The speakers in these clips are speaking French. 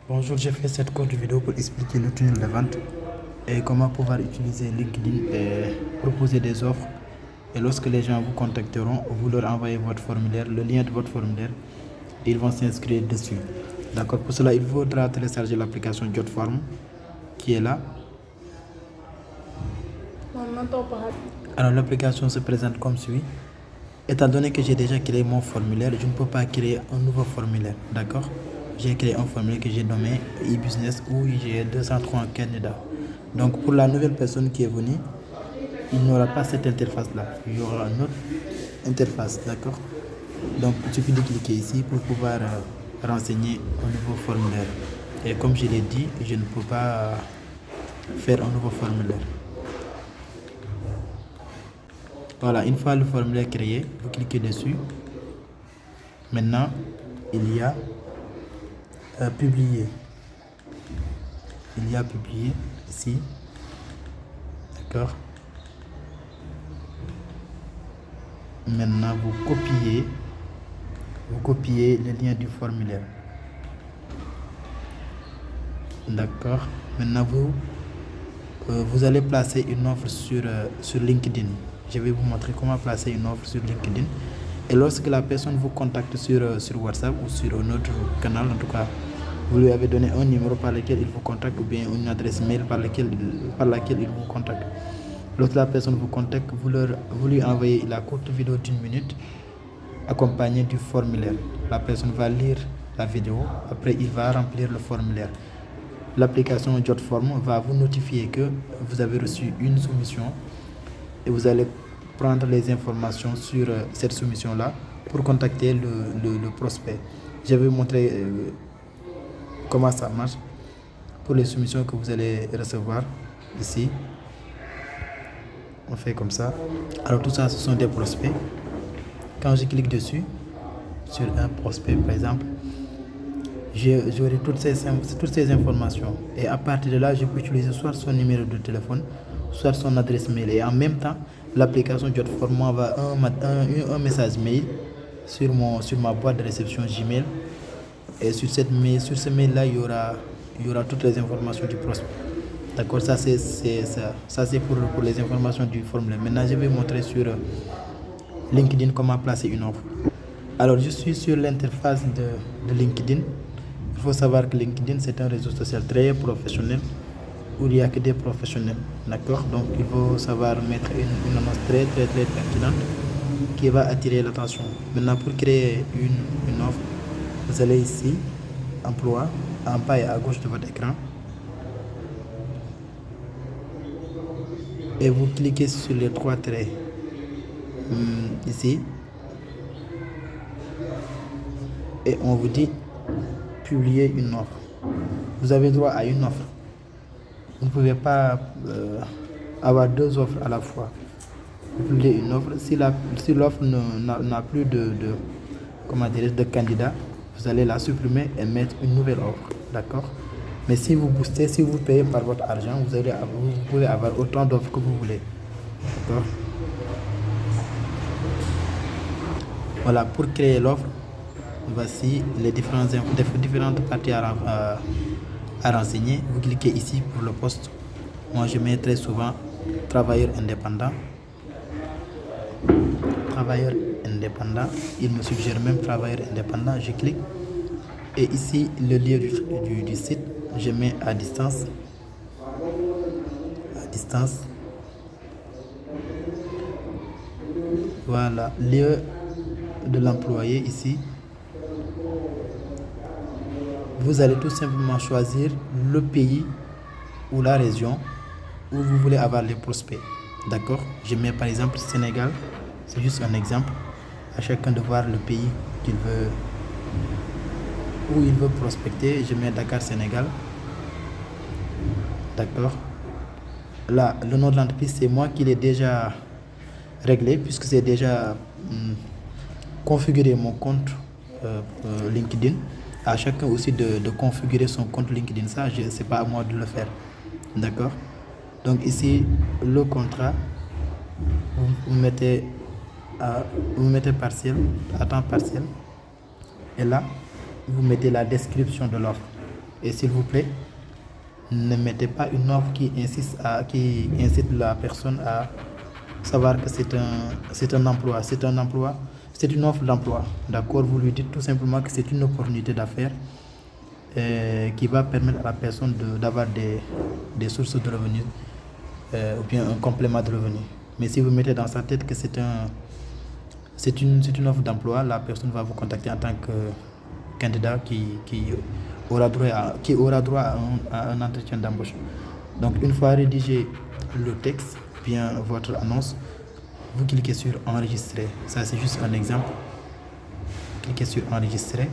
Bonjour, j'ai fait cette courte vidéo pour expliquer le tunnel de vente et comment pouvoir utiliser LinkedIn et proposer des offres. Et lorsque les gens vous contacteront, vous leur envoyez votre formulaire, le lien de votre formulaire, et ils vont s'inscrire dessus. D'accord. Pour cela, il faudra télécharger l'application JotForm qui est là. Alors, l'application se présente comme suit. Étant donné que j'ai déjà créé mon formulaire, je ne peux pas créer un nouveau formulaire. D'accord. J'ai créé un formulaire que j'ai nommé e-business où j'ai 203 candidats. Donc, pour la nouvelle personne qui est venue, il n'aura pas cette interface-là. Il y aura une autre interface. D'accord. Donc, il suffit de cliquer ici pour pouvoir renseigner un nouveau formulaire. Et comme je l'ai dit, je ne peux pas faire un nouveau formulaire. Voilà, une fois le formulaire créé, vous cliquez dessus. Maintenant, il y a publier. Il y a publié ici. D'accord. Maintenant, vous copiez le lien du formulaire. D'accord. Maintenant, vous allez placer une offre sur LinkedIn. Je vais vous montrer comment placer une offre sur LinkedIn. Et lorsque la personne vous contacte sur WhatsApp ou sur un autre canal, en tout cas, vous lui avez donné un numéro par lequel il vous contacte ou bien une adresse mail par laquelle il vous contacte. Lorsque la personne vous contacte, vous lui envoyez la courte vidéo d'1 minute accompagnée du formulaire. La personne va lire la vidéo, après il va remplir le formulaire. L'application JotForm va vous notifier que vous avez reçu une soumission et vous allez prendre les informations sur cette soumission-là pour contacter le prospect. Je vais vous montrer comment ça marche pour les soumissions que vous allez recevoir ici. On fait comme ça. Alors tout ça, ce sont des prospects. Quand je clique dessus, sur un prospect par exemple, j'aurai toutes ces informations. Et à partir de là, je peux utiliser soit son numéro de téléphone, soit son adresse mail. Et en même temps, l'application JotForm va un message mail sur ma boîte de réception Gmail. Et sur ce mail-là, il y aura toutes les informations du prospect. D'accord, ça c'est pour les informations du formulaire. Maintenant, je vais montrer sur LinkedIn comment placer une offre. Alors, je suis sur l'interface de LinkedIn. Il faut savoir que LinkedIn, c'est un réseau social très professionnel où il n'y a que des professionnels. D'accord, donc il faut savoir mettre une annonce très pertinente qui va attirer l'attention. Maintenant, pour créer une offre, vous allez ici, emploi, en bas et à gauche de votre écran. Et vous cliquez sur les 3 traits ici. Et on vous dit publier une offre. Vous avez droit à une offre. Vous ne pouvez pas avoir 2 offres à la fois. Vous publiez une offre. Si l'offre n'a plus de candidats, vous allez la supprimer et mettre une nouvelle offre. D'accord. Mais si vous boostez, si vous payez par votre argent, vous pouvez avoir autant d'offres que vous voulez. D'accord. Voilà, pour créer l'offre, voici les différentes parties à renseigner. Vous cliquez ici pour le poste. Moi, je mets très souvent travailleur indépendant. Travailleur indépendant. Il me suggère même travailleur indépendant. Je clique. Et ici, le lieu du site, je mets à distance. À distance. Voilà, lieu de l'employé ici. Vous allez tout simplement choisir le pays ou la région où vous voulez avoir les prospects. D'accord. Je mets par exemple Sénégal. C'est juste un exemple. À chacun de voir le pays où il veut prospecter. Je mets Dakar, Sénégal. D'accord. Là, le nom de l'entreprise, c'est moi qui l'ai déjà réglé puisque c'est déjà configuré mon compte LinkedIn. À chacun aussi de configurer son compte LinkedIn. Ça, c'est pas à moi de le faire. D'accord. Donc ici, le contrat, vous mettez à temps partiel. Et là, vous mettez la description de l'offre. Et s'il vous plaît, ne mettez pas une offre qui incite la personne à savoir que c'est un emploi, c'est une offre d'emploi. D'accord? Vous lui dites tout simplement que c'est une opportunité d'affaires qui va permettre à la personne d'avoir des sources de revenus ou bien un complément de revenus. Mais si vous mettez dans sa tête que c'est une offre d'emploi, la personne va vous contacter en tant que candidat qui aura droit à un entretien d'embauche. Donc une fois rédigé le texte, bien votre annonce, vous cliquez sur enregistrer. Ça c'est juste un exemple. Cliquez sur enregistrer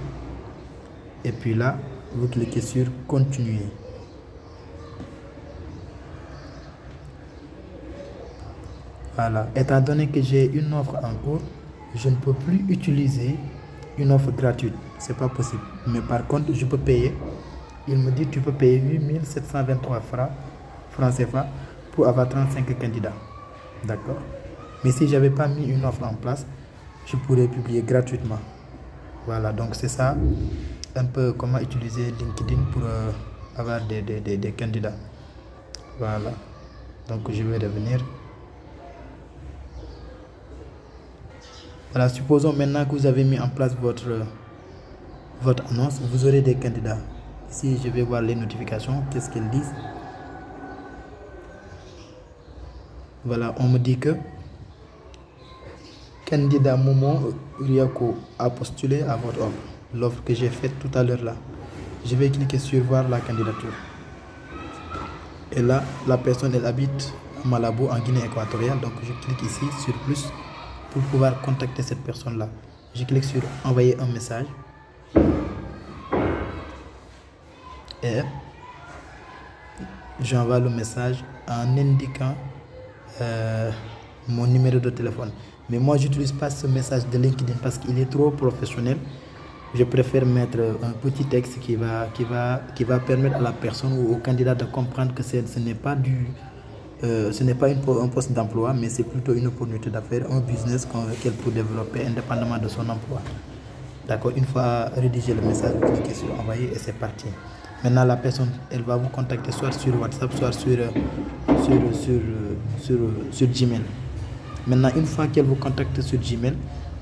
et puis là vous cliquez sur continuer. Voilà. Étant donné que j'ai une offre en cours, je ne peux plus utiliser une offre gratuite. C'est pas possible. Mais par contre, je peux payer. Il me dit tu peux payer 8723 francs CFA pour avoir 35 candidats. D'accord? Mais si j'avais pas mis une offre en place, je pourrais publier gratuitement. Voilà, donc c'est ça un peu comment utiliser LinkedIn pour avoir des candidats. Voilà. Donc je vais revenir. Voilà, supposons maintenant que vous avez mis en place votre annonce, vous aurez des candidats. Ici, je vais voir les notifications, qu'est-ce qu'elles disent. Voilà, on me dit que candidat Momo Uriako a postulé à votre offre, l'offre que j'ai faite tout à l'heure là. Je vais cliquer sur voir la candidature. Et là, la personne, elle habite à Malabo, en Guinée équatoriale. Donc, je clique ici sur plus pour pouvoir contacter cette personne-là. Je clique sur envoyer un message. Et j'envoie le message en indiquant mon numéro de téléphone. Mais moi, je n'utilise pas ce message de LinkedIn parce qu'il est trop professionnel. Je préfère mettre un petit texte qui va permettre à la personne ou au candidat de comprendre que ce n'est pas un poste d'emploi, mais c'est plutôt une opportunité d'affaires, un business qu'elle peut développer indépendamment de son emploi. D'accord, une fois rédigé le message, vous cliquez sur envoyer et c'est parti. Maintenant, la personne, elle va vous contacter soit sur WhatsApp, soit sur Gmail. Maintenant, une fois qu'elle vous contacte sur Gmail,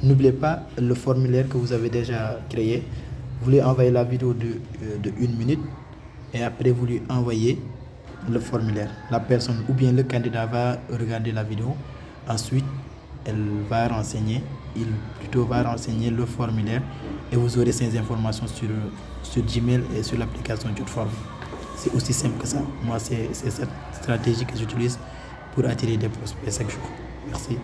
n'oubliez pas le formulaire que vous avez déjà créé. Vous lui envoyez la vidéo de 1 minute et après vous lui envoyez le formulaire. La personne ou bien le candidat va regarder la vidéo. Ensuite, il va renseigner le formulaire et vous aurez ces informations sur Gmail et sur l'application Jotform. C'est aussi simple que ça. Moi, c'est cette stratégie que j'utilise pour attirer des prospects chaque jour. Merci.